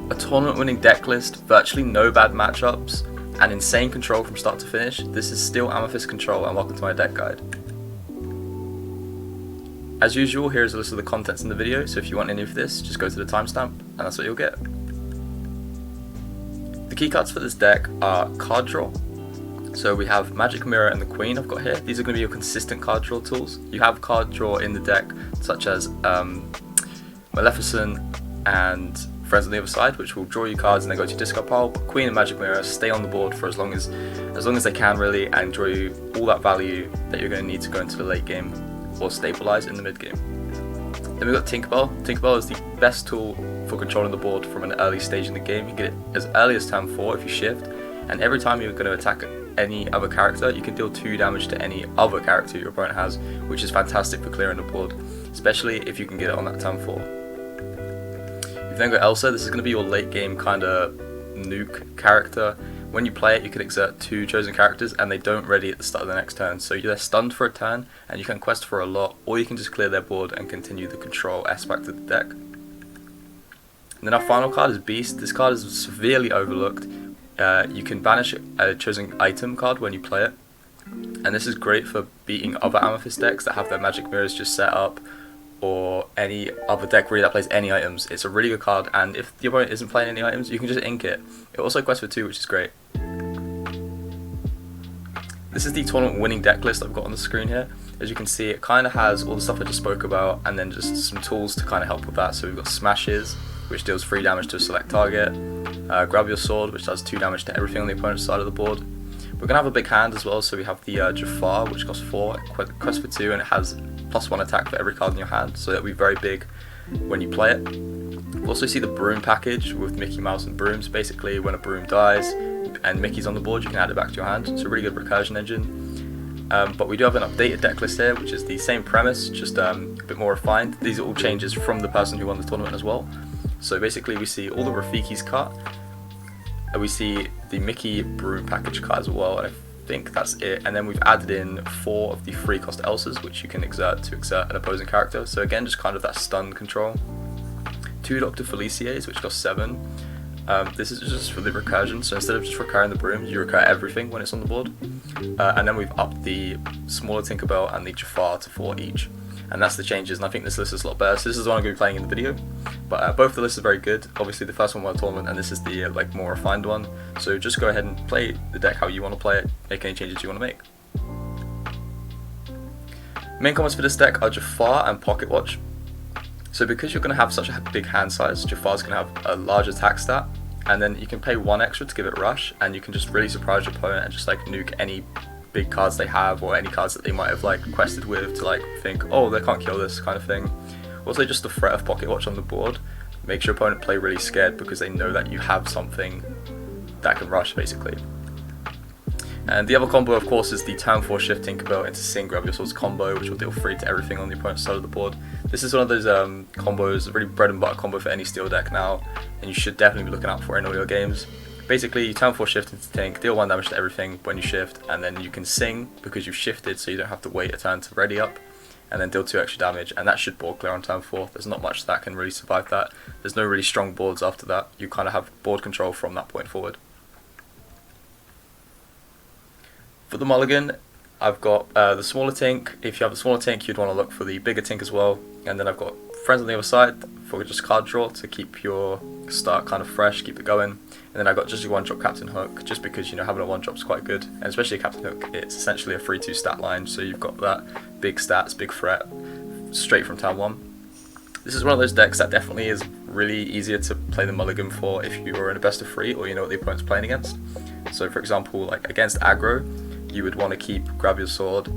A tournament-winning deck list, virtually no bad matchups, and insane control from start to finish. This is still Amethyst control, and welcome to my deck guide. As usual, here is a list of the contents in the video, so if you want any of this, just go to the timestamp, and that's what you'll get. The key cards for this deck are card draw. So we have Magic Mirror and the Queen I've got here. These are going to be your consistent card draw tools. You have card draw in the deck, such as Maleficent and Friends on the Other Side, which will draw you cards and then go to your discard pile. But Queen and Magic Mirror stay on the board for as long as they can really, and draw you all that value that you're going to need to go into the late game or stabilize in the mid game. Then we've got Tinkerbell. Tinkerbell is the best tool for controlling the board from an early stage in the game. You can get it as early as turn 4 if you shift, and every time you're going to attack any other character, you can deal 2 damage to any other character your opponent has, which is fantastic for clearing the board, especially if you can get it on that turn 4. You've then got Elsa. This is going to be your late game kind of nuke character. When you play it, you can exert 2 chosen characters and they don't ready at the start of the next turn, so you're stunned for a turn and you can quest for a lot, or you can just clear their board and continue the control aspect of the deck. And then our final card is Beast. This card is severely overlooked. You can banish a chosen item card when you play it, and this is great for beating other Amethyst decks that have their Magic Mirrors just set up, or any other deck really that plays any items. It's a really good card, and if the opponent isn't playing any items, you can just ink it. It also quests for 2, which is great. This is the tournament winning deck list I've got on the screen here. As you can see, it kind of has all the stuff I just spoke about, and then just some tools to kind of help with that. So we've got Smashes, which deals 3 damage to a select target. Grab Your Sword, which does 2 damage to everything on the opponent's side of the board. We're going to have a big hand as well, so we have the Jafar, which costs 4, quests for 2, and it has +1 attack for every card in your hand, so that'll be very big when you play it. We'll also see the Broom package with Mickey Mouse and brooms. Basically, when a broom dies and Mickey's on the board, you can add it back to your hand. It's a really good recursion engine. But we do have an updated deck list here, which is the same premise, just a bit more refined. These are all changes from the person who won the tournament as well. So basically we see all the Rafiki's card, and we see the Mickey Broom package card as well, and I think that's it. And then we've added in 4 of the free cost Elsas, which you can exert an opposing character. So again, just kind of that stun control. 2 Dr. Felicia's, which cost 7. This is just for the recursion, so instead of just recurring the broom, you recur everything when it's on the board. And then we've upped the smaller Tinkerbell and the Jafar to 4 each. And that's the changes, and I think this list is a lot better. So this is the one I'm going to be playing in the video, but both the lists are very good. Obviously the first one won a tournament, and this is the more refined one. So just go ahead and play the deck how you want to play it, make any changes you want to make. Main combos for this deck are Jafar and Pocket Watch. So because you're going to have such a big hand size, Jafar's going to have a large attack stat, and then you can pay 1 extra to give it rush, and you can just really surprise your opponent and just nuke any big cards they have, or any cards that they might have quested with to think, oh, they can't kill this kind of thing. Also, just the threat of Pocket Watch on the board makes your opponent play really scared because they know that you have something that can rush basically. And the other combo, of course, is the turn 4 shift Tinkerbell into Sing Grab Your Swords combo, which will deal 3 to everything on the opponent's side of the board. This is one of those combos, a really bread and butter combo for any steel deck now, and you should definitely be looking out for it in all your games. Basically, you turn 4 shift into Tink, deal 1 damage to everything when you shift, and then you can Sing because you've shifted, so you don't have to wait a turn to ready up, and then deal 2 extra damage, and that should board clear on turn 4. There's not much that can really survive that. There's no really strong boards after that. You kind of have board control from that point forward. For the Mulligan, I've got the smaller Tink. If you have the smaller Tink, you'd want to look for the bigger Tink as well. And then I've got Friends on the Other Side for just card draw to keep your start kind of fresh, keep it going. And then I've got just a 1-drop Captain Hook, just because having a 1-drop is quite good. And especially a Captain Hook, it's essentially a 3-2 stat line, so you've got that big stats, big threat, straight from turn 1. This is one of those decks that definitely is really easier to play the Mulligan for if you are in a best of 3 or you know what the opponent's playing against. So for example, against aggro, you would want to keep Grab Your Sword,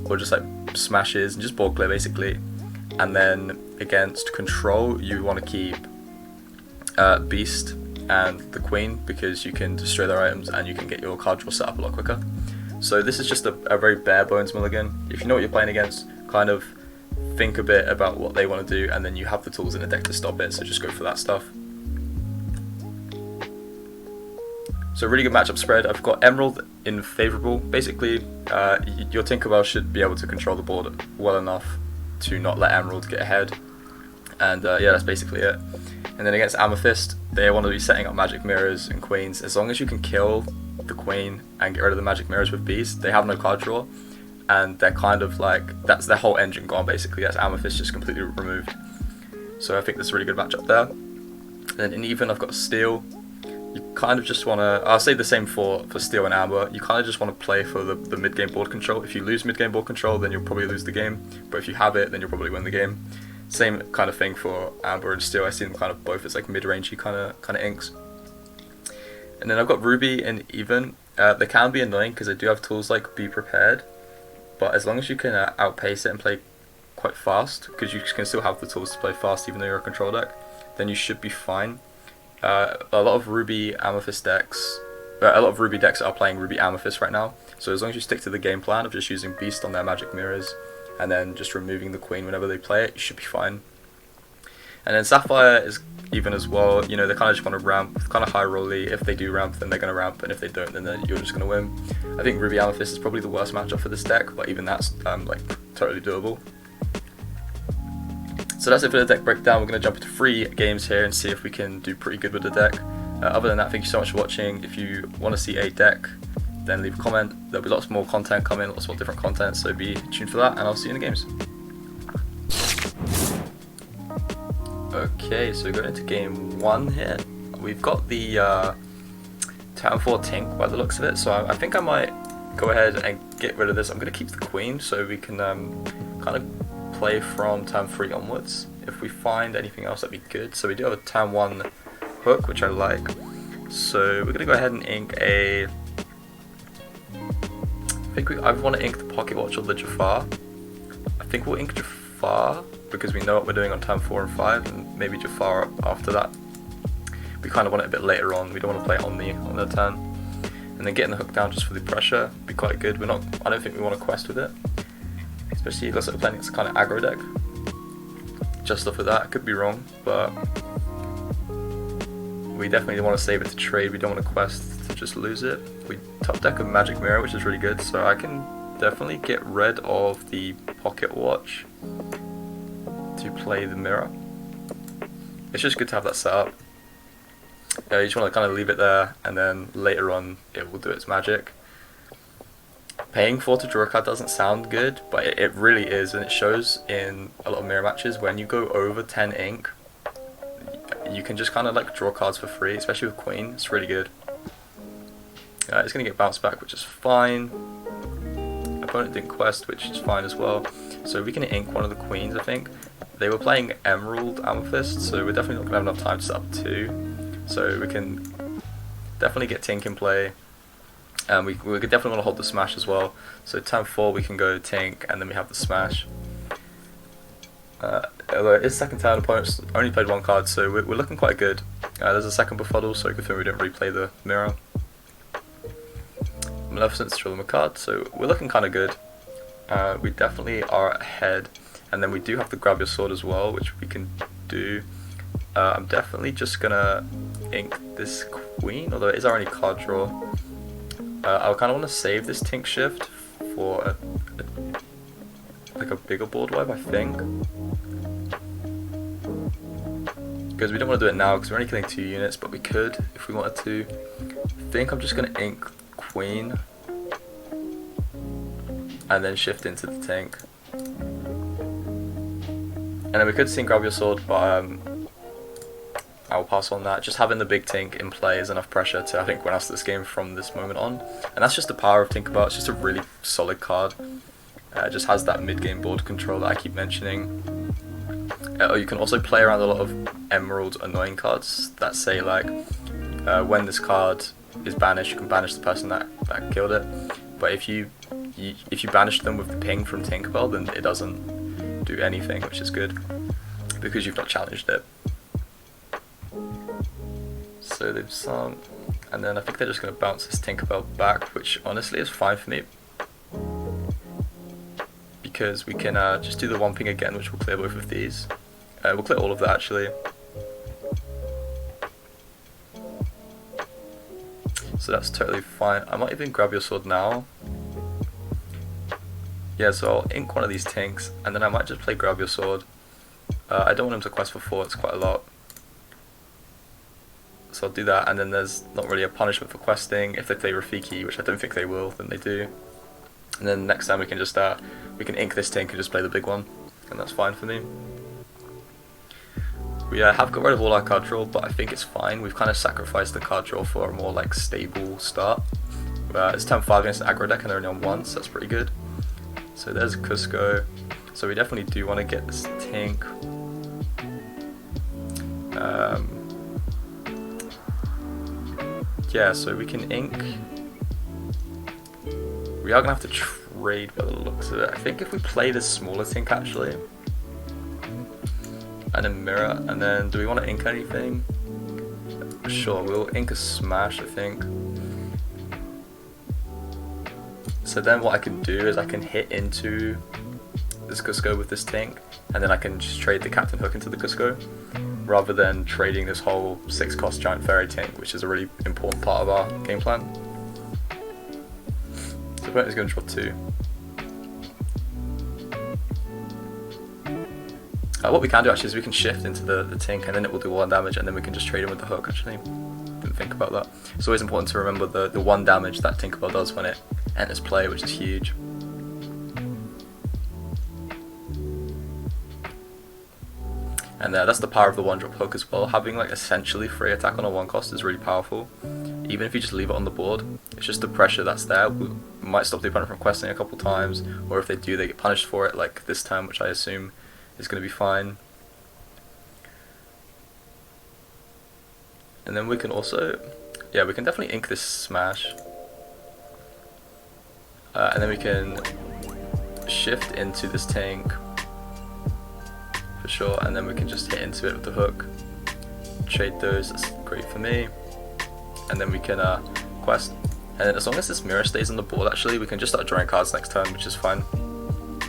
or just Smashes and just board clear basically. And then against control, you want to keep Beast and the Queen, because you can destroy their items and you can get your card draw set up a lot quicker. So this is just a very bare bones Mulligan. If you know what you're playing against, kind of think a bit about what they want to do, and then you have the tools in the deck to stop it, so just go for that stuff. So really good matchup spread. I've got Emerald in favourable. Basically, your Tinkerbell should be able to control the board well enough to not let Emerald get ahead. And yeah, that's basically it. And then against Amethyst, they want to be setting up magic mirrors and queens. As long as you can kill the queen and get rid of the magic mirrors with Beast, they have no card draw, and they're kind of like, that's their whole engine gone basically. That's Amethyst just completely removed. So I think this is a really good matchup there. And then in even, I've got Steel. You kind of just want to, I'll say the same for Steel and Amber, you kind of just want to play for the mid-game board control. If you lose mid-game board control, then you'll probably lose the game, but if you have it, then you'll probably win the game. Same kind of thing for Amber and Steel. I see them kind of both as like mid-rangey kind of inks. And then I've got Ruby and Even. They can be annoying because they do have tools like Be Prepared, but as long as you can outpace it and play quite fast, because you can still have the tools to play fast even though you're a control deck, then you should be fine. A lot of Ruby Amethyst decks, a lot of Ruby decks are playing Ruby Amethyst right now, so as long as you stick to the game plan of just using Beast on their magic mirrors and then just removing the queen whenever they play it, you should be fine. And then Sapphire is even as well, you know, they kind of just want to ramp, kind of high rolly. If they do ramp, then they're going to ramp, and if they don't, then you're just going to win. I think Ruby Amethyst is probably the worst matchup for this deck, but even that's like totally doable. So that's it for the deck breakdown. We're going to jump into 3 games here and see if we can do pretty good with the deck. Other than that, thank you so much for watching. If you want to see a deck, then leave a comment. There'll be lots more content coming, lots more different content, so be tuned for that, and I'll see you in the games. Okay, so we're going into game 1 here. We've got the turn 4 Tink by the looks of it, so I think I might go ahead and get rid of this. I'm going to keep the queen so we can kind of play from turn 3 onwards. If we find anything else, that'd be good. So we do have a turn 1 hook, which I like. So we're going to go ahead and ink a... I want to ink the Pocket Watch or the Jafar. I think we'll ink Jafar because we know what we're doing on turn 4 and 5, and maybe Jafar after that. We kind of want it a bit later on. We don't want to play it on the turn. And then getting the hook down just for the pressure would be quite good. I don't think we want to quest with it, especially if we're playing it's kind of aggro deck. Just off of that, I could be wrong, but we definitely want to save it to trade. We don't want to quest to just lose it. We top deck a Magic Mirror, which is really good, so I can definitely get rid of the Pocket Watch to play the mirror. It's just good to have that set up. You just want to kind of leave it there, and then later on it will do its magic. Paying 4 to draw a card doesn't sound good, but it really is, and it shows in a lot of mirror matches. When you go over 10 ink, you can just kind of like draw cards for free, especially with Queen. It's really good. It's going to get bounced back, which is fine. Opponent didn't quest, which is fine as well. So we can ink one of the queens, I think. They were playing Emerald Amethyst, so we're definitely not going to have enough time to set up 2. So we can definitely get Tink in play. And we could definitely want to hold the smash as well. So turn 4 we can go Tink, and then we have the smash. Although it's second turn, opponents only played 1 card, so we're looking quite good. There's a second befuddle, so good thing we didn't replay the mirror. Maleficent's still on the card, so we're looking kind of good. We definitely are ahead, and then we do have to grab your sword as well, which we can do. I'm definitely just gonna ink this queen, although it is our only card draw. I kind of want to save this Tink shift for like a bigger board wipe, I think, because we don't want to do it now because we're only killing 2 units, but we could if we wanted to. I think I'm just gonna ink queen and then shift into the Tink, and then we could see grab your sword, but I'll pass on that. Just having the big Tink in play is enough pressure to, I think, win us this game from this moment on. And that's just the power of Tinkerbell. It's just a really solid card. It just has that mid-game board control that I keep mentioning. You can also play around a lot of Emerald annoying cards that say, like, when this card is banished, you can banish the person that killed it. But if you banish them with the ping from Tinkerbell, then it doesn't do anything, which is good, because you've not challenged it. So they've sung, and then I think they're just going to bounce this Tinkerbell back, which honestly is fine for me, because we can just do the one ping again, which will clear both of these. We'll clear all of that actually. So that's totally fine. I might even grab your sword now. Yeah, so I'll ink one of these Tinks, and then I might just play grab your sword. I don't want him to quest for 4, it's quite a lot. So I'll do that, and then there's not really a punishment for questing. If they play Rafiki, which I don't think they will, then they do. And then next time we can just we can ink this Tink and just play the big one, and that's fine for me. We have got rid of all our card draw, but I think it's fine. We've kind of sacrificed the card draw for a more like stable start. It's 10-5 against the aggro deck and they're only on 1, so that's pretty good. So there's Cusco. So we definitely do want to get this Tink. Yeah, so we can ink. We are going to have to trade by the looks of it. I think if we play this smaller Tink actually, and then mirror, and then do we want to ink anything? Sure, we'll ink a smash, I think. So then what I can do is I can hit into this Cusco with this Tink, and then I can just trade the Captain Hook into the Cusco, rather than trading this whole 6-cost Giant Fairy Tink, which is a really important part of our game plan. So opponent is going to draw 2. What we can do actually is we can shift into the Tink, and then it will do 1 damage, and then we can just trade him with the Hook actually. Didn't think about that. It's always important to remember the 1 damage that Tinkerbell does when it enters play, which is huge. And that's the power of the 1-drop Hook as well. Having like essentially free attack on a 1 cost is really powerful. Even if you just leave it on the board, it's just the pressure that's there. We might stop the opponent from questing a couple times, or if they do, they get punished for it, like this time, which I assume is going to be fine. And then we can also, yeah, we can definitely ink this smash. And then we can shift into this Tink for sure, and then we can just hit into it with the Hook. Trade those, that's great for me. And then we can quest. And then as long as this mirror stays on the board actually, we can just start drawing cards next turn, which is fine.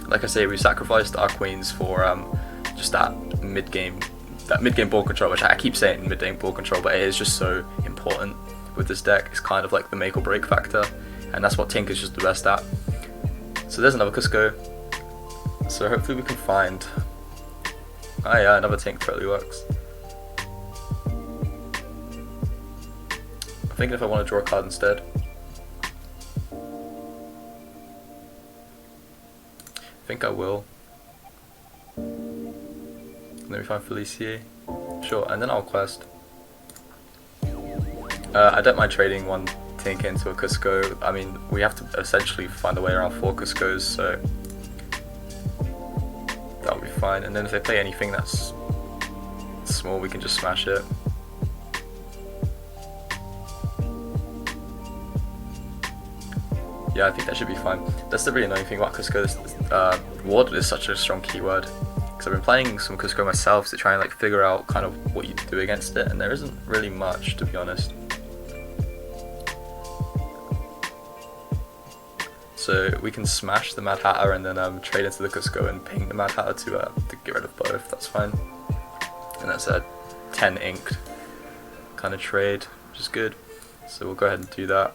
Like I say, we sacrificed our queens for just that mid-game board control, which I keep saying mid-game board control, but it is just so important with this deck. It's kind of like the make or break factor, and that's what Tink is just the best at. So there's another Cusco. So hopefully we can find, oh yeah, another Tink totally works. I'm thinking if I want to draw a card instead. I think I will. Let me find Felicia. Sure, and then I'll quest. I don't mind trading 1 Tink into a Cusco. I mean, we have to essentially find a way around 4 Cuscos, so that'll be fine. And then if they play anything that's small, we can just smash it. Yeah, I think that should be fine. That's the really annoying thing about Cusco. Warded is such a strong keyword. Because I've been playing some Cusco myself to try and like figure out kind of what you do against it, and there isn't really much, to be honest. So we can smash the Mad Hatter and then trade into the Cusco and ping the Mad Hatter to get rid of both. That's fine. And that's a 10 inked kind of trade, which is good. So we'll go ahead and do that.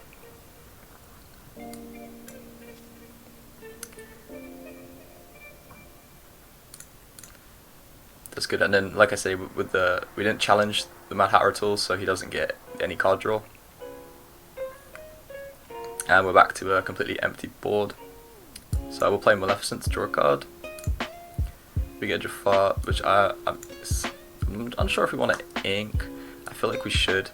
That's good. And then, like I say, we didn't challenge the Mad Hatter at all, so he doesn't get any card draw. And we're back to a completely empty board. So I will play Maleficent to draw a card. We get Jafar, which I'm unsure if we want to ink. I feel like we should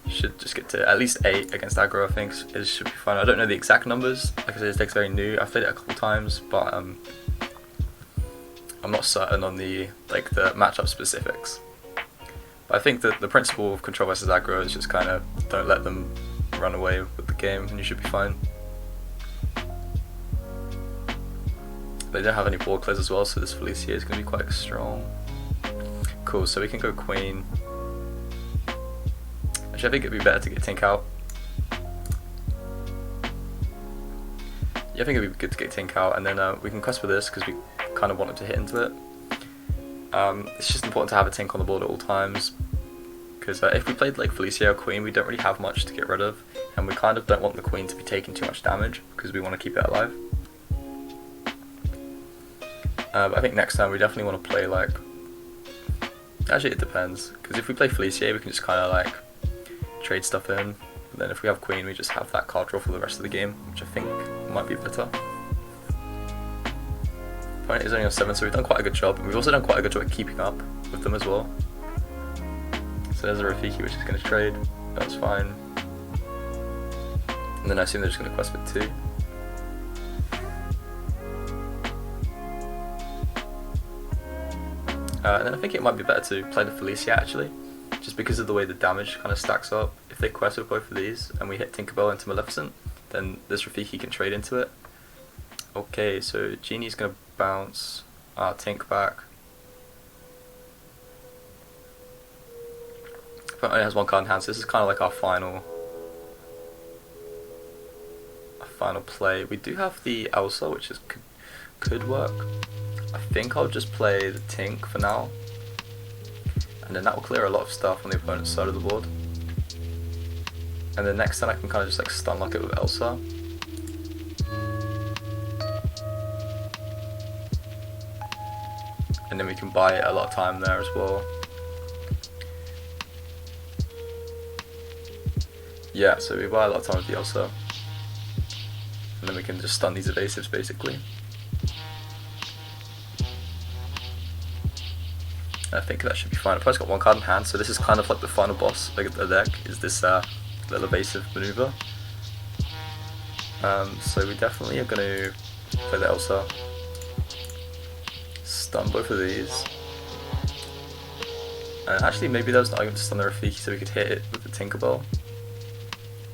just get to at least 8 against aggro. I think it should be fine. I don't know the exact numbers. Like I said, this deck's very new. I've played it a couple times, but I'm not certain on the matchup specifics. But I think that the principle of control versus aggro is just kind of don't let them run away with the game, and you should be fine. They don't have any board close as well, so this Felicia is going to be quite strong. Cool, so we can go Queen. Actually, I think it'd be better to get Tink out. Yeah, I think it'd be good to get Tink out, and then we can quest for this because we kind of wanted to hit into it. It's just important to have a Tink on the board at all times, because if we played like Felicia or Queen, we don't really have much to get rid of, and we kind of don't want the Queen to be taking too much damage because we want to keep it alive. But I think next time we definitely want to play like Actually, it depends, because if we play Felicia, we can just kind of like trade stuff in. But then if we have Queen, we just have that card draw for the rest of the game, which I think might be better. Opponent is only on 7, so we've done quite a good job. We've also done quite a good job at keeping up with them as well. So there's a Rafiki which is going to trade. That's fine. And then I assume they're just going to quest with 2. And then I think it might be better to play the Felicia actually, just because of the way the damage kind of stacks up. If they quest with both of these and we hit Tinkerbell into Maleficent, then this Rafiki can trade into it. Okay, so Genie's going to bounce Tink back. But only has 1 card in hand, so this is kind of like our final play. We do have the Elsa, which is could work. I think I'll just play the Tink for now, and then that will clear a lot of stuff on the opponent's side of the board. And then next turn I can kind of just like stun lock it with Elsa. And then we can buy a lot of time there as well. Yeah, so we buy a lot of time with the Elsa. And then we can just stun these evasives basically. I think that should be fine. I've got 1 card in hand, so this is kind of like the final boss of the deck, is this little evasive maneuver. So we definitely are going to play the Elsa. Stun both of these. And actually maybe that was not even to stun the Rafiki, so we could hit it with the Tinkerbell.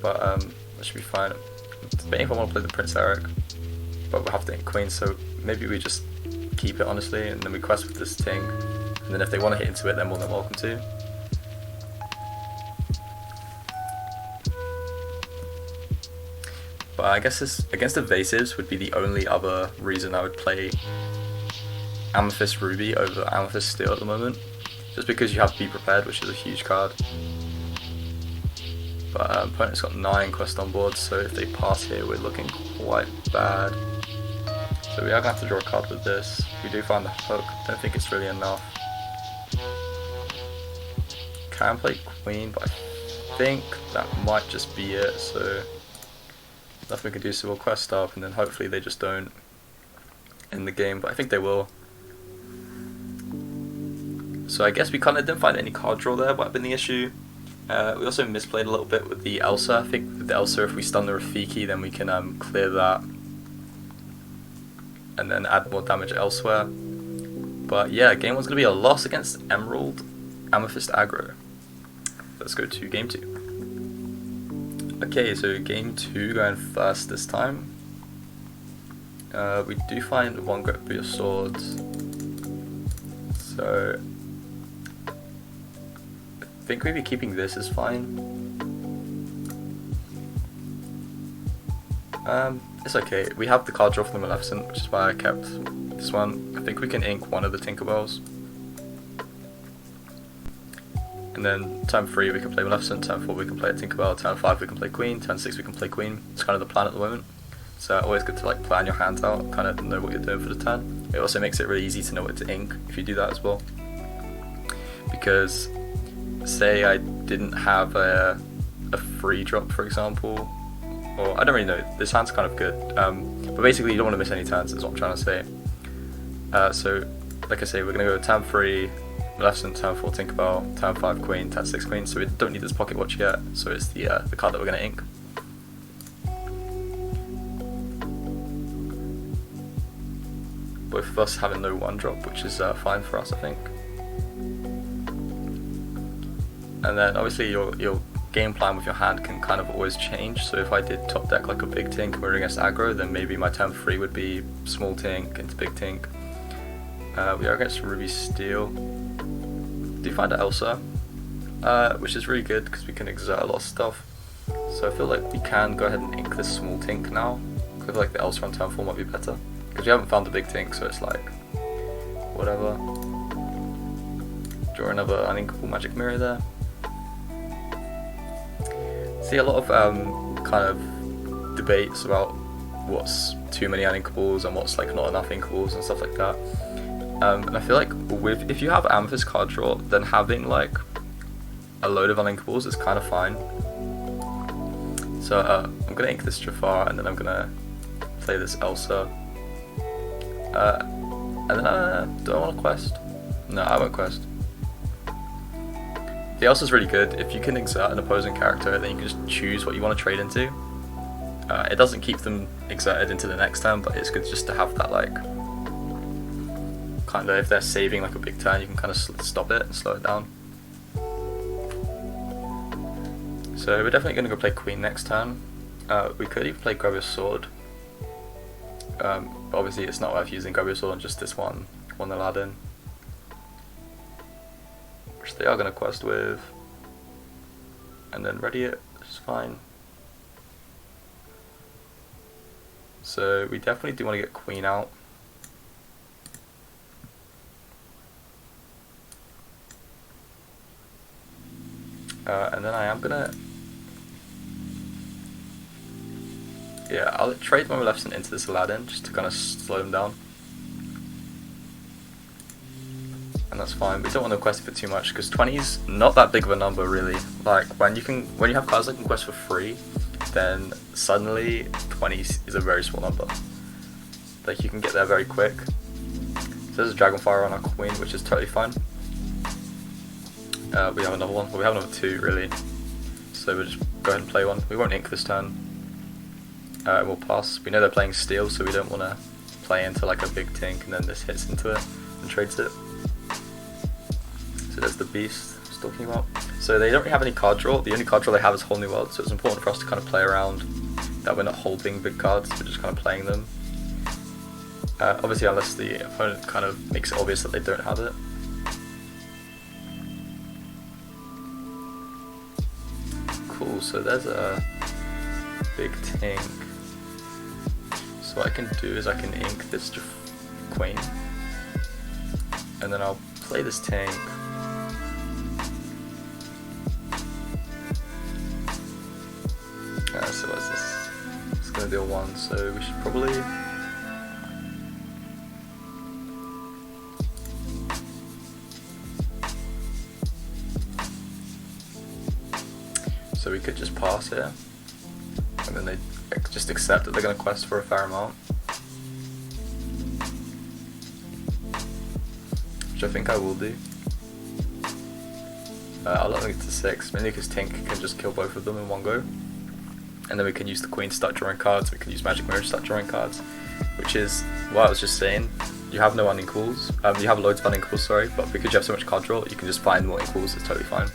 But that should be fine. I'm debating if I want to play the Prince Eric, but we'll have to hit Queen, so maybe we just keep it honestly, and then we quest with this Tink. And then if they want to hit into it, they're more than welcome to. But I guess this, against evasives, would be the only other reason I would play Amethyst Ruby over Amethyst Steel at the moment. Just because you have to be prepared, which is a huge card. But opponent's got 9 quests on board, so if they pass here, we're looking quite bad. So we are going to have to draw a card with this. We do find the hook, don't think it's really enough. Can play Queen, but I think that might just be it, so nothing we can do, so we'll quest up and then hopefully they just don't end the game, but I think they will. So I guess we kind of didn't find any card draw there, but been the issue. We also misplayed a little bit with the Elsa. I think with the Elsa, if we stun the Rafiki, then we can clear that and then add more damage elsewhere. But yeah, game 1's going to be a loss against Emerald Amethyst aggro. Let's go to game 2. Okay, so game 2 going first this time. We do find 1 Great Boot of Swords. So I think maybe keeping this is fine. It's okay. We have the card draw for the Maleficent, which is why I kept this one. I think we can ink 1 of the Tinkerbells. And then turn 3 we can play Maleficent, turn 4 we can play a Tinkerbell, turn 5 we can play Queen, turn 6 we can play Queen. It's kind of the plan at the moment. So always good to like plan your hands out, kind of know what you're doing for the turn. It also makes it really easy to know what to ink if you do that as well. Because say I didn't have a free drop, for example, or I don't really know, this hand's kind of good, but basically you don't want to miss any turns, is what I'm trying to say. So like I say, we're going to go turn 3 Maleficent, turn 4 Tinkerbell, turn 5 Queen, turn 6 Queen, so we don't need this pocket watch yet, so it's the card that we're going to ink. Both of us having no 1-drop, which is fine for us, I think. And then obviously your game plan with your hand can kind of always change, so if I did top deck like a big Tink and we're against aggro, then maybe my turn 3 would be small Tink into big Tink. We are against Ruby Steel. Do find an Elsa, which is really good because we can exert a lot of stuff. So I feel like we can go ahead and ink this small Tink now. I feel like the Elsa on turn 4 might be better because we haven't found the big Tink, so it's like whatever. Draw another uninkable magic mirror there. See a lot of kind of debates about what's too many uninkables and what's like not enough inkables and stuff like that. And I feel like if you have Amethyst card draw, then having like a load of unlinkables is kind of fine. So I'm gonna ink this Jafar, and then I'm gonna play this Elsa. And then do I want to quest? No, I won't quest. The Elsa's really good. If you can exert an opposing character, then you can just choose what you want to trade into. It doesn't keep them exerted into the next turn, but it's good just to have that, like, kind of, if they're saving like a big turn, you can kind of stop it and slow it down. So we're definitely going to go play Queen next turn. We could even play Grab Your Sword. But obviously it's not worth using Grab Your Sword on just this one Aladdin, which they are going to quest with, and then ready it, which is fine. So we definitely do want to get Queen out. And then I am gonna, yeah, I'll trade my Maleficent into this Aladdin just to kind of slow him down. And that's fine. We don't want to quest for too much because 20's not that big of a number really. Like when you have cards that can quest for free, then suddenly 20 is a very small number. Like you can get there very quick. So there's a Dragonfire on our Queen, which is totally fine. We have another one. Well, we have another two really. So we'll just go ahead and play one. We won't ink this turn. We'll pass. We know they're playing Steel, so we don't want to play into like a big Tink and then this hits into it and trades it. So there's the Beast I was talking about. So they don't really have any card draw. The only card draw they have is Whole New World, so it's important for us to kind of play around that we're not holding big cards, we're just kind of playing them. Obviously unless the opponent kind of makes it obvious that they don't have it. Cool, so there's a big Tink. So what I can do is I can ink this Queen, and then I'll play this Tink. So what's this? It's going to be a 1, so we should probably... So we could just pass here, and then they just accept that they're going to quest for a fair amount. Which I think I will do. I'll let them get to 6, mainly because Tink can just kill both of them in one go. And then we can use the Queen to start drawing cards, we can use Magic Mirror to start drawing cards, which is what I was just saying. You have no unequals, you have loads of unequals, sorry, but because you have so much card draw, you can just find more equals, it's totally fine.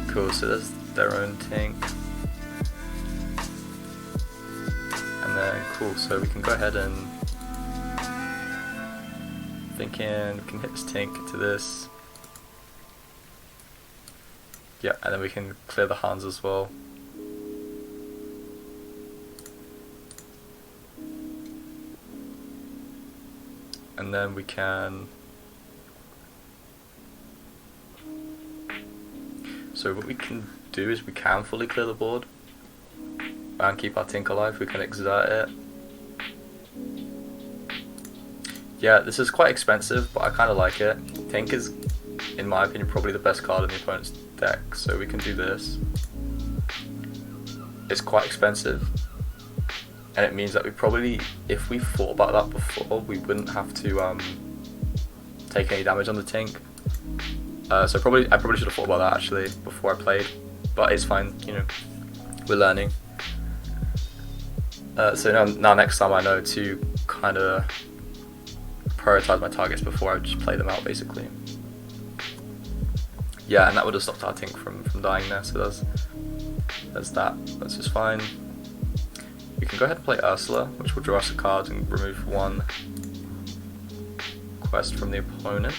Cool, so there's their own Tink. And then, cool, so we can go ahead and thinking we can hit this Tink into this. Yeah, and then we can clear the Hans as well. And then we can... So what we can do is we can fully clear the board and keep our Tink alive. We can exert it. Yeah, this is quite expensive, but I kind of like it. Tink is, in my opinion, probably the best card in the opponent's deck, so we can do this. It's quite expensive, and it means that we probably, if we thought about that before, we wouldn't have to take any damage on the Tink. So I probably should have thought about that actually before I played, but it's fine, you know, we're learning. So now next time I know to kind of prioritize my targets before I just play them out basically. Yeah, and that would have stopped our Tink from dying there, so there's that. That's just fine. We can go ahead and play Ursula, which will draw us a card and remove one quest from the opponent.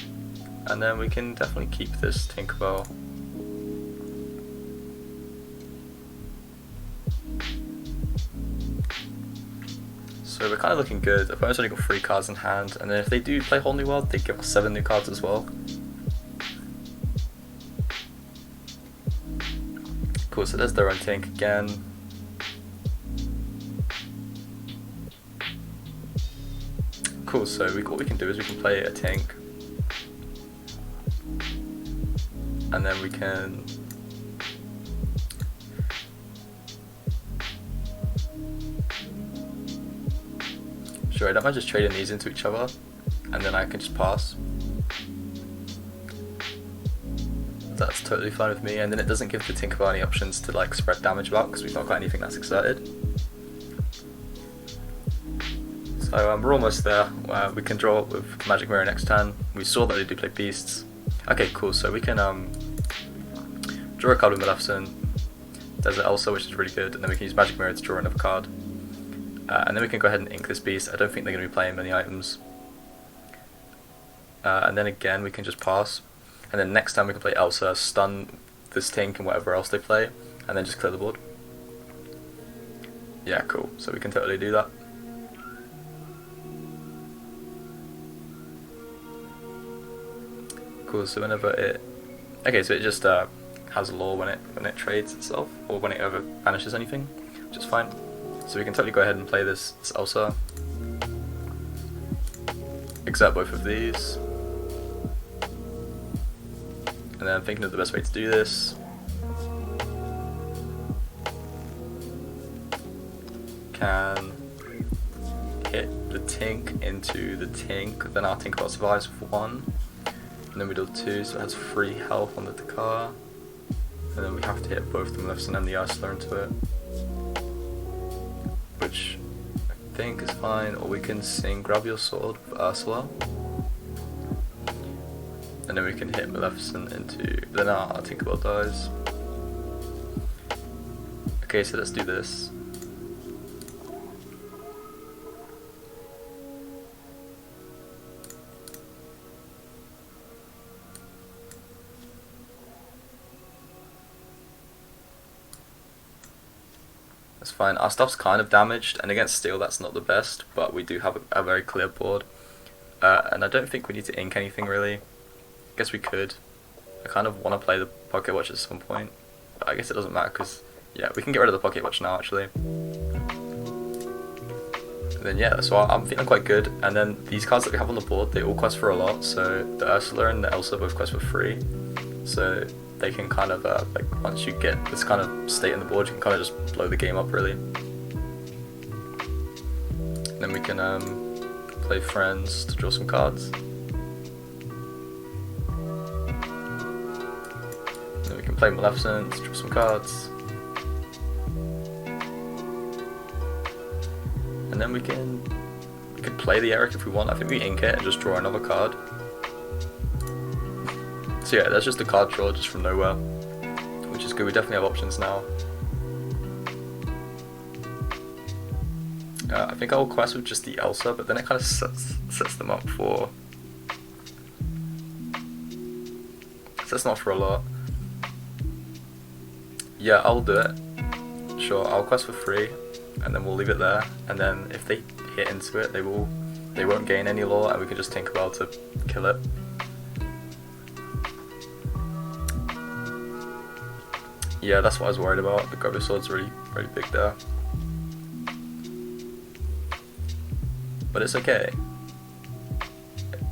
And then we can definitely keep this Tinkerbell. So we're kind of looking good. The opponent's only got 3 cards in hand, and then if they do play Whole New World, they give us 7 new cards as well. Cool, so there's their own Tink again. Cool, so what we can do is we can play a tank. And then we can... Sure, I don't mind just trading these into each other. And then I can just pass. That's totally fine with me, and then it doesn't give the Tinkerbell any options to like spread damage about because we've not got anything that's exerted. So we're almost there. We can draw with Magic Mirror next turn. We saw that they do play Beasts. Okay, cool, so we can draw a card with Maleficent. There's an Elsa, which is really good, and then we can use Magic Mirror to draw another card. And then we can go ahead and ink this Beast. I don't think they're going to be playing many items. And then again, we can just pass. And then next time we can play Elsa, stun this Tink and whatever else they play, and then just clear the board. Yeah, cool. So we can totally do that. Cool, so whenever it... Okay, so it just has a law when it trades itself, or when it ever banishes anything, which is fine. So we can totally go ahead and play this Elsa. Exert both of these. And then I'm thinking of the best way to do this. Can hit the Tink into the Tink, then our Tinkerbell survives with 1. And then we do 2, so it has 3 health on the Dakar. And then we have to hit both the Maleficent and the Ursula into it. Which I think is fine, or we can sing Grab Your Sword with Ursula. And then we can hit Maleficent into... Then our Tinkerbell dies. Okay, so let's do this. That's fine. Our stuff's kind of damaged, and against steel that's not the best, but we do have a very clear board. And I don't think we need to ink anything really. I guess we could. I kind of want to play the Pocket Watch at some point, but I guess it doesn't matter because, yeah, we can get rid of the Pocket Watch now actually. And then yeah, so I'm feeling quite good, and then these cards that we have on the board, they all quest for a lot, so the Ursula and the Elsa both quest for free, so they can kind of, like once you get this kind of state in the board, you can kind of just blow the game up really. And then we can play Friends to draw some cards. Play Maleficent, draw some cards, and then we can play the Eric if we want. I think we ink it and just draw another card. So yeah, that's just a card draw just from nowhere, which is good. We definitely have options now. I think I will quest with just the Elsa, but then it kind of sets them up for... Sets them up for a lot. Yeah, I'll do it. Sure, I'll quest for free, and then we'll leave it there. And then if they hit into it, they won't gain any lore, and we can just Tinkerbell to kill it. Yeah, that's what I was worried about. The Grab Your Sword's really big there, but it's okay.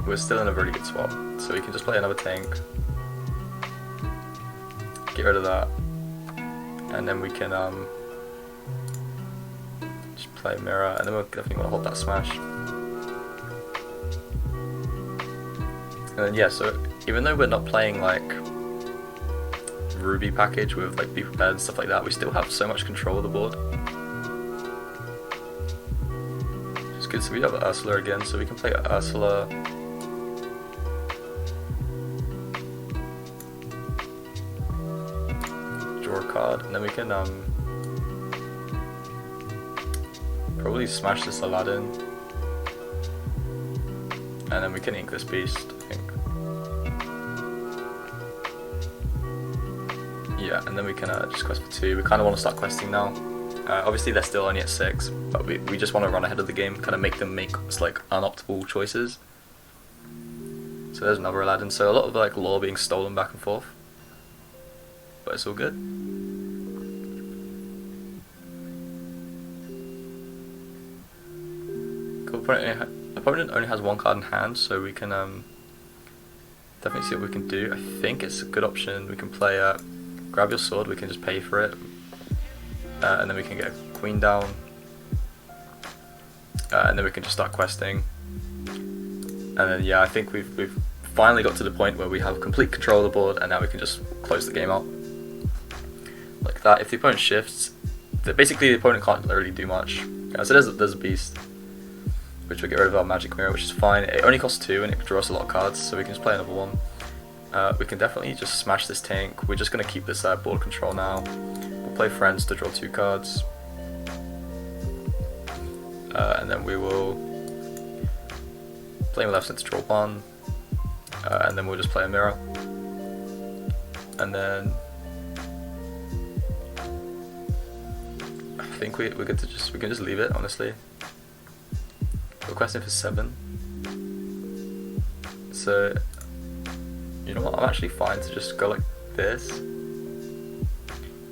We're still in a very good spot, so we can just play another tank, get rid of that. And then we can just play Mirror, and then we're definitely going to hold that smash. And then yeah, so even though we're not playing like Ruby package with like Be Prepared and stuff like that, we still have so much control of the board. It's good. So we have Ursula again, so we can play Ursula. Card, and then we can probably smash this Aladdin, and then we can ink this Beast, I think. Yeah, and then we can just quest for 2. We kind of want to start questing now. Obviously they're still only at 6, but we just want to run ahead of the game, kind of make them make like unoptimal choices. So there's another Aladdin, so a lot of like lore being stolen back and forth, but it's all good. Cool, Opponent only has one card in hand, so we can definitely see what we can do. I think it's a good option. We can play grab your sword, we can just pay for it, and then we can get a queen down, and then we can just start questing. And then yeah, I think we've finally got to the point where we have complete control of the board, and now we can just close the game out like that. If the opponent shifts, basically the opponent can't really do much. So there's a beast, which will get rid of our magic mirror, which is fine. It only costs 2 and it draws a lot of cards, so we can just play another one. We can definitely just smash this tank. We're just going to keep this board control now. We'll play friends to draw 2 cards. And then we will play Amethyst to draw 1. And then we'll just play a mirror. And then I think we're good to we can just leave it, honestly. We're questing for 7. So you know what, I'm actually fine to just go like this and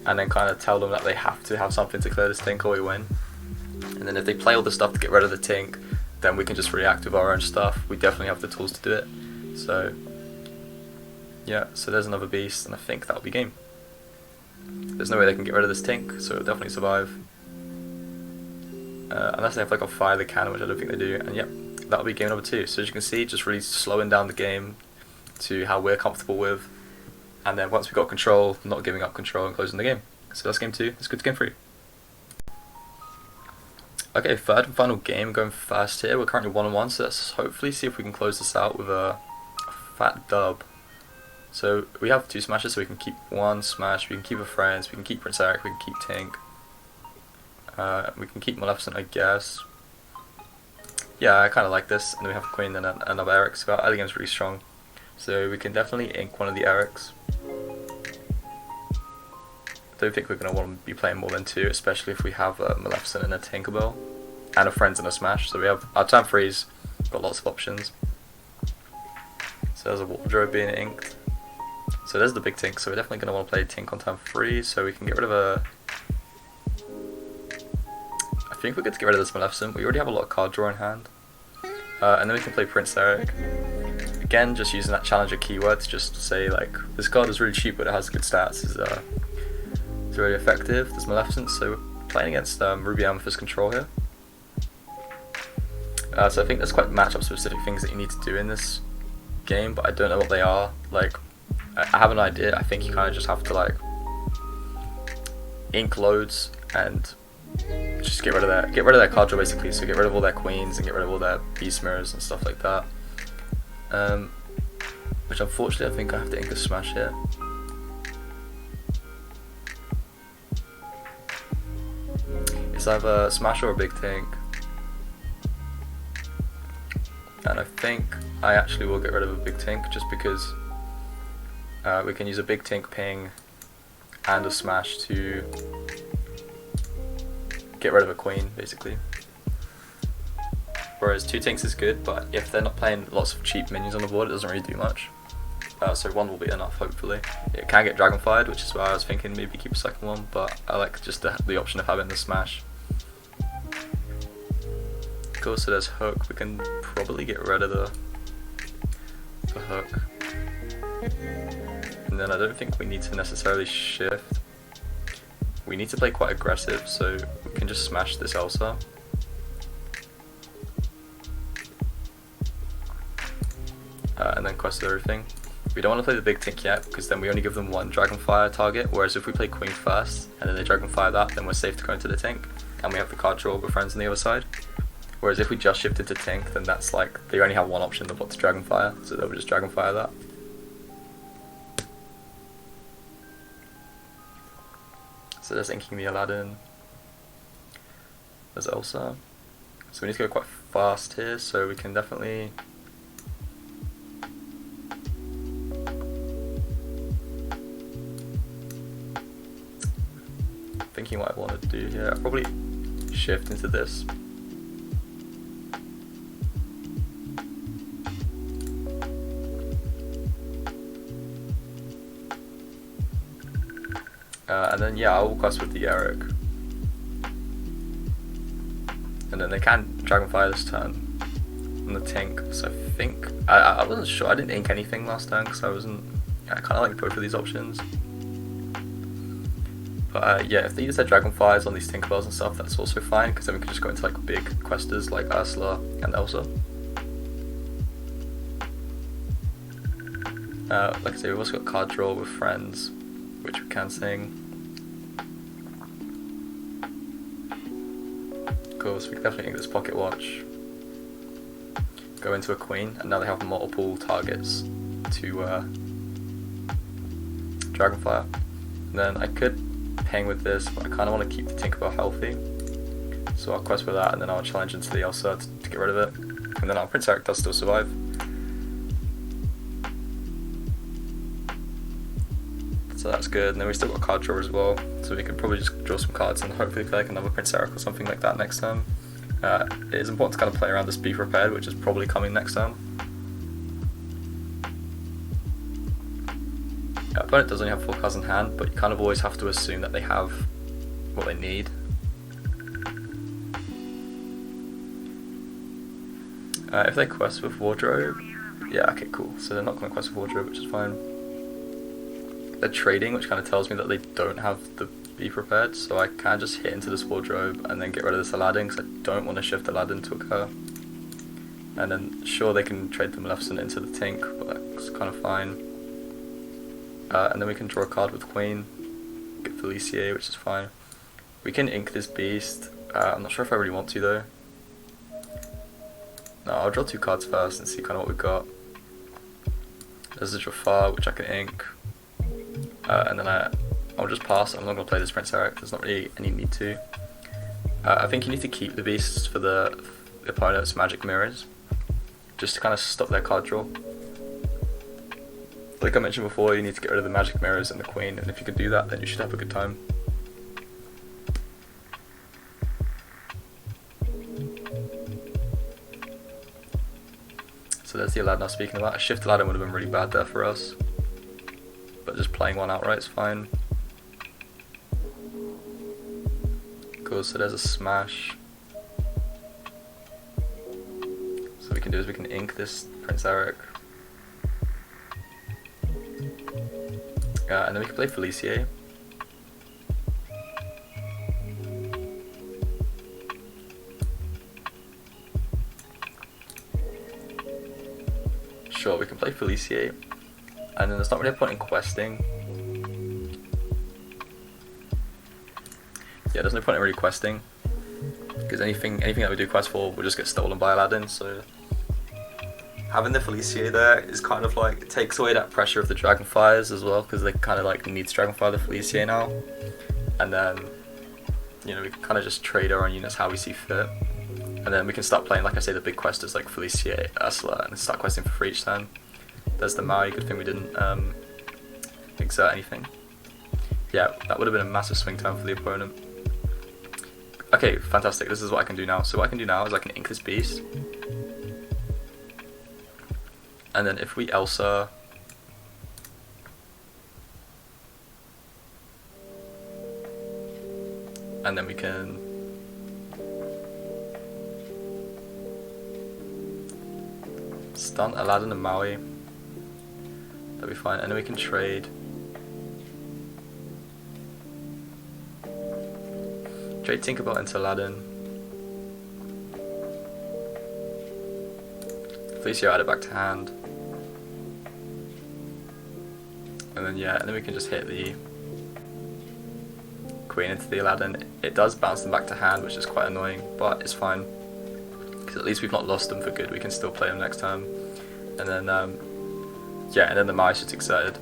then kind of tell them that they have to have something to clear this tink or we win. And then if they play all the stuff to get rid of the tink, then we can just react with our own stuff. We definitely have the tools to do it. So yeah, so there's another beast, and I think that'll be game. There's no way they can get rid of this tink, so it'll definitely survive. Unless they have like a fire the cannon, which I don't think they do. And yep, that'll be game number 2. So as you can see, just really slowing down the game to how we're comfortable with, and then once we've got control, not giving up control and closing the game. So that's game 2. Let's go to game 3. Okay, third and final game, going fast here. We're currently 1-1, so let's hopefully see if we can close this out with a fat dub. So we have 2 smashes, so we can keep 1 smash, we can keep a friends, we can keep Prince Eric, we can keep Tink. We can keep Maleficent, I guess. Yeah, I kind of like this, and then we have a queen and another Eric, so our early game's really strong. So we can definitely ink one of the Erics. Don't think we're going to want to be playing more than 2, especially if we have a Maleficent and a Tinkerbell, and a Friends and a Smash. So we have our turn 3's got lots of options. So there's a wardrobe being inked. So there's the big Tink, so we're definitely going to want to play Tink on turn 3, so we can get rid of a... I think we're good to get rid of this Maleficent. We already have a lot of card draw in hand. And then we can play Prince Eric. Again, just using that challenger keyword to just say like, this card is really cheap but it has good stats is really effective. There's Maleficent, so we're playing against Ruby Amethyst control here. So I think there's quite matchup specific things that you need to do in this game, but I don't know what they are. Like, I have an idea. I think you kind of just have to like ink loads and just get rid of their card draw basically. So get rid of all their queens and get rid of all their beast mirrors and stuff like that. Which unfortunately I think I have to ink a smash here. It's either a smash or a big tink. And I think I actually will get rid of a big tink just because we can use a big tink ping and a smash to get rid of a queen basically. Whereas 2 tinks is good, but if they're not playing lots of cheap minions on the board, it doesn't really do much. So 1 will be enough, hopefully. It can get dragonfired, which is why I was thinking maybe keep a second one, but I like just the option of having the smash. Cool, so there's hook. We can probably get rid of the hook. And then I don't think we need to necessarily shift. We need to play quite aggressive, so we can just smash this Elsa. And then quest everything. We don't want to play the big tink yet, because then we only give them 1 Dragonfire target, whereas if we play Queen first, and then they Dragonfire that, then we're safe to go into the tink, and we have the card draw with friends on the other side. Whereas if we just shifted to tink, then that's like, they only have 1 option of what to Dragonfire, so they'll just Dragonfire that. So there's inking the Aladdin. There's Elsa. So we need to go quite fast here, so we can definitely... Thinking what I want to do here, I'll probably shift into this. And then yeah, I'll quest with the Eric. And then they can Dragonfire this turn. on the Tink, so I think I wasn't sure. I didn't ink anything last time because I kind of like both of these options. But yeah, if they use their Dragonflies on these Tinkerbells and stuff, that's also fine, because then we can just go into like big questers like Ursula and Elsa. Like I say, we've also got card draw with friends, which we can sing. Cool, so we can definitely ink this pocket watch. Go into a queen, and now they have multiple targets to Dragonfire. And then I could hang with this, but I kind of want to keep the Tinkerbell healthy, so I'll quest for that, and then I'll challenge into the Elsa to get rid of it, and then our Prince Eric does still survive. So that's good, and then we still got card draw as well, so we can probably just draw some cards and hopefully play like another Prince Eric or something like that next time. It is important to kind of play around this Be Prepared, which is probably coming next time. Our opponent does only have 4 cards in hand, but you kind of always have to assume that they have what they need. If they quest with Wardrobe, yeah, okay, cool. So they're not going to quest with Wardrobe, which is fine. They're trading, which kind of tells me that they don't have the Be Prepared, so I can just hit into this Wardrobe and then get rid of this Aladdin, because I don't want to shift Aladdin to occur. And then, sure, they can trade the Maleficent into the Tink, but that's kind of fine. And then we can draw a card with Queen, get Felicia, which is fine. We can ink this Beast. I'm not sure if I really want to though. No, I'll draw 2 cards first and see kind of what we've got. There's a Jafar, which I can ink. And then I'll just pass. I'm not going to play this Prince Eric, there's not really any need to. I think you need to keep the Beasts for the opponent's magic mirrors, just to kind of stop their card draw. Like I mentioned before, you need to get rid of the magic mirrors and the Queen, and if you can do that, then you should have a good time. So there's the Aladdin I was speaking about. A shift Aladdin would have been really bad there for us, but just playing one outright is fine. Cool, so there's a smash. So what we can do is we can ink this Prince Eric. And then we can play Felicia. Sure, we can play Felicia. And then there's not really a point in questing. Yeah, there's no point in really questing, because anything that we do quest for will just get stolen by Aladdin, so having the Felicia there is kind of like, it takes away that pressure of the Dragonfires as well, because they kind of like need to Dragonfire the Felicia now. And then, you know, we can kind of just trade our own units how we see fit. And then we can start playing, like I say, the big questers like Felicia, Ursula, and start questing for free each turn. There's the Maui, good thing we didn't exert anything. Yeah, that would have been a massive swing turn for the opponent. Okay, fantastic, this is what I can do now. So what I can do now is I can ink this Beast. And then if we Elsa, and then we can stun Aladdin and Maui, that'll be fine, and then we can trade. Trade Tinkerbell into Aladdin. Felicia add it back to hand. And then yeah, and then we can just hit the Queen into the Aladdin. It does bounce them back to hand, which is quite annoying, but it's fine, because at least we've not lost them for good. We can still play them next time. And then yeah, and then the Maui is exerted.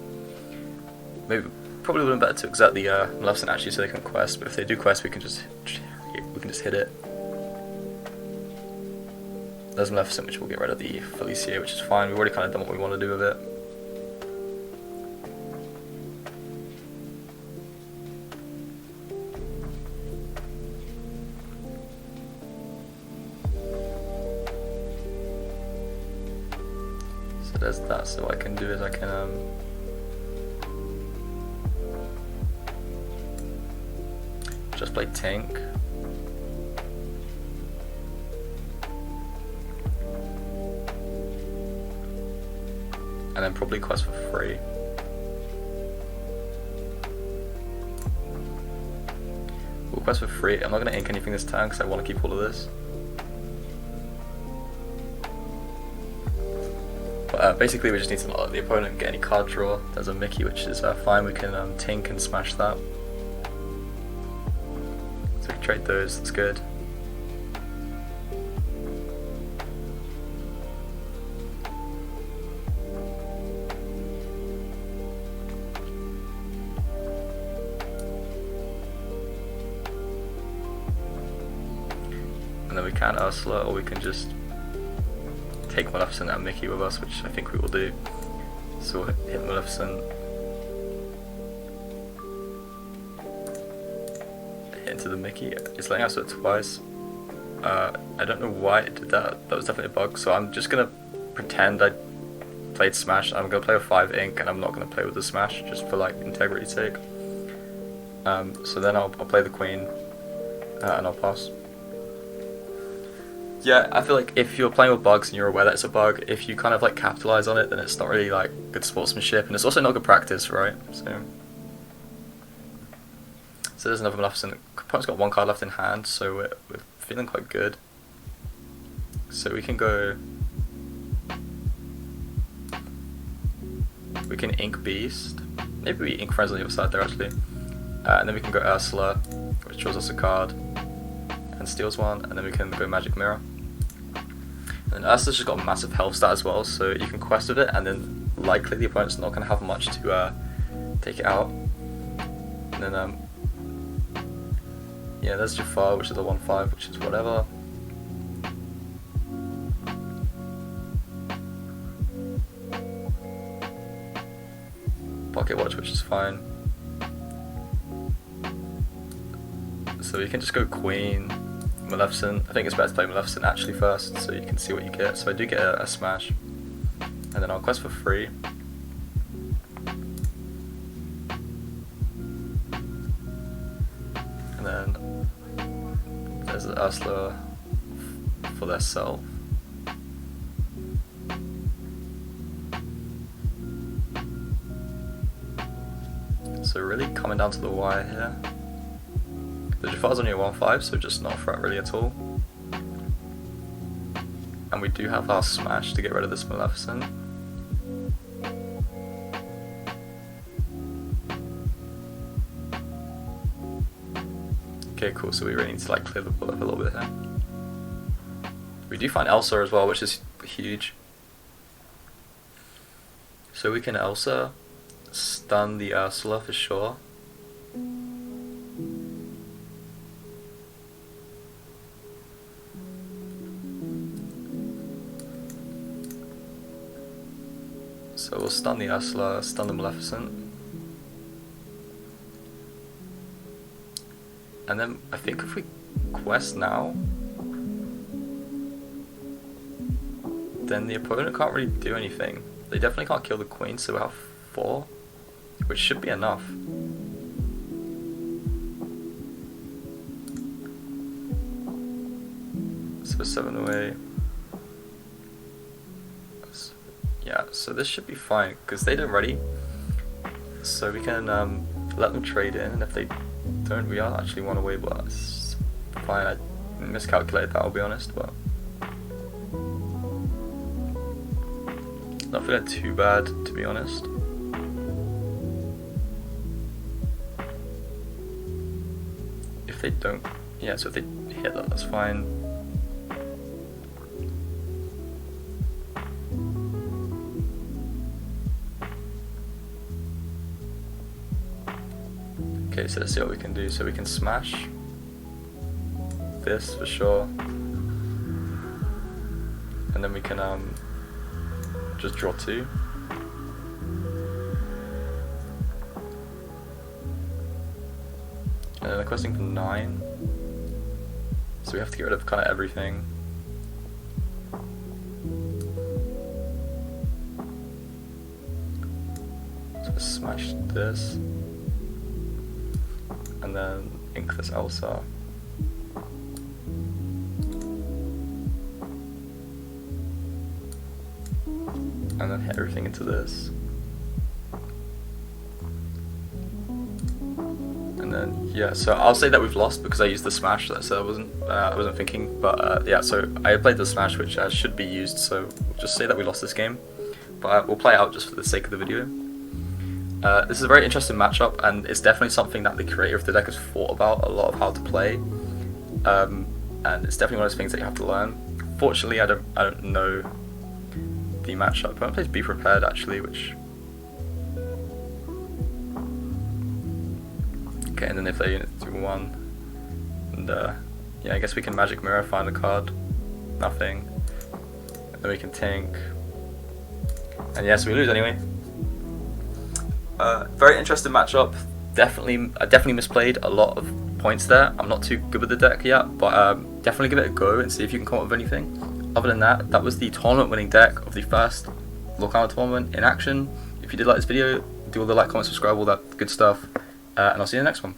Maybe probably would have been better to exert the Maleficent actually, so they can quest. But if they do quest, we can just hit it. There's Maleficent, which will get rid of the Felicia, which is fine. We've already kind of done what we want to do with it. So there's that. So what I can do is I can just play Tink. and then probably quest for free. We'll quest for free. I'm not going to ink anything this turn because I want to keep all of this. But basically we just need to not let the opponent get any card draw. There's a Mickey, which is fine. We can tink and smash that. So we can trade those, that's good. And then we can Ursula, or we can just take Maleficent and Mickey with us, which I think we will do. So we'll hit Maleficent, hit into the Mickey. It's letting us do it twice. I don't know why it did that. That was definitely a bug. So I'm just gonna pretend I played Smash. I'm gonna play with 5 ink, and I'm not gonna play with the Smash just for like integrity's sake. So then I'll play the Queen, and I'll pass. Yeah, I feel like if you're playing with bugs and you're aware that it's a bug, if you kind of like capitalize on it, then it's not really like good sportsmanship, and it's also not good practice, right? So there's another Maleficent. Opponent's got 1 card left in hand, so we're feeling quite good. So we can go. We can ink Beast. Maybe we ink Friends on the other side there actually, and then we can go Ursula, which draws us a card and steals 1, and then we can go Magic Mirror. And Ursula's just got a massive health stat as well, so you can quest with it, and then likely the opponent's not going to have much to take it out. And then yeah, there's Jafar, which is a 1/5, which is whatever. Pocket Watch, which is fine. So you can just go Queen, Maleficent. I think it's better to play Maleficent actually first, so you can see what you get. So I do get a smash, and then I'll quest for free. And then there's the Ursula for their self. So really coming down to the wire here. The Jafar's only a 1/5, so just not a threat really at all. And we do have our smash to get rid of this Maleficent. Okay, cool, so we really need to like clear the board up a little bit here. We do find Elsa as well, which is huge. So we can Elsa, stun the Ursula for sure. So we'll stun the Ursula, stun the Maleficent. And then I think if we quest now, then the opponent can't really do anything. They definitely can't kill the Queen, so we'll have 4, which should be enough. So 7 away. Yeah, so this should be fine, because they don't ready. So we can let them trade in, and if they don't, we are actually 1 away, but it's fine. I miscalculated that, I'll be honest, but not feeling too bad, to be honest. If they don't, yeah, so if they hit that, that's fine. Okay, so let's see what we can do. So we can smash this for sure, and then we can just draw 2. And then they're questing for 9, so we have to get rid of kind of everything. So let's smash this. And then ink this Elsa. and then hit everything into this. And then yeah, so I'll say that we've lost because I used the smash. So I wasn't thinking, but yeah. So I played the smash, which should be used. So we'll just say that we lost this game, but we'll play it out just for the sake of the video. This is a very interesting matchup, and it's definitely something that the creator of the deck has thought about a lot of how to play. And it's definitely one of those things that you have to learn. Fortunately, I don't know the matchup. Opponent plays Be Prepared actually, which. Okay, and then if their units do 1, and yeah, I guess we can Magic Mirror, find a card, nothing, and then we can Tink, and yes, we lose anyway. Very interesting matchup. I definitely misplayed a lot of points there. I'm not too good with the deck yet, but definitely give it a go and see if you can come up with anything. Other than that, that was the tournament winning deck of the first Lorcana tournament in action. If you did like this video, do all the like, comment, subscribe, all that good stuff. And I'll see you in the next one.